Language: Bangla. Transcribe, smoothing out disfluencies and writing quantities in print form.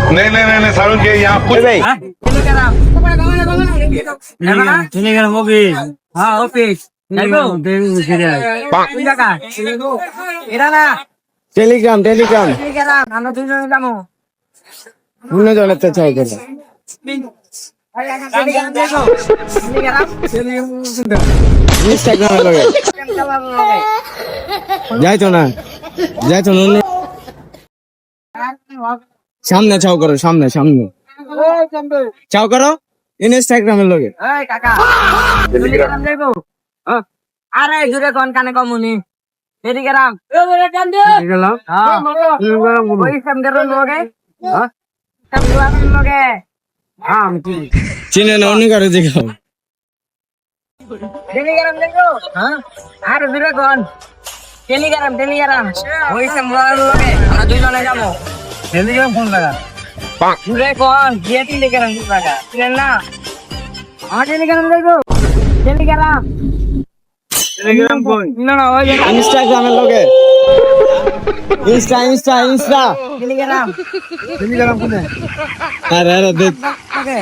नहीं नहीं नहीं नहीं सारुण के यहाँ कुछ ভাই টেলিগ্রাম মুভি হ্যাঁ অফিস যাইবো কোন জায়গা এটা না টেলিগ্রাম টেলিগ্রাম টেলিগ্রাম আমরা দুইজনে যাবো অন্য জনের তো চাই করে টেলিগ্রাম দেখো টেলিগ্রাম ইনস্টাগ্রামে লগে যাইতো না অন্য সামনে চাও করো সামনে সামনে চাও করো ইনস্টাগ্রামের লগে এই কাকা টেলিগ্রাম দেখো আরে জুড়ে কোন কানে কমুনি টেলিগ্রাম গেলাম হ্যাঁ ওই সামনের লোকে হ্যাঁ সামনের লোকে চিনে না অন্য কারো দেখাও টেলিগ্রাম দেখো হ্যাঁ আরে জুড়ে কোন টেলিগ্রাম ওই সামনের লোকে আমরা দুইজনে যাবো টেলিগ্রাম কোন লাগা জুড়ে কোন যে টেলিগ্রাম লাগা চিনেন না আমার টেলিগ্রাম দেখো টেলিগ্রাম টেলিগ্রাম কোন না না ওই ইনস্টাগ্রামের লগে ইনস্টা টেলিগ্রাম টেলিগ্রাম কোন আরে আরে দেখ ওকে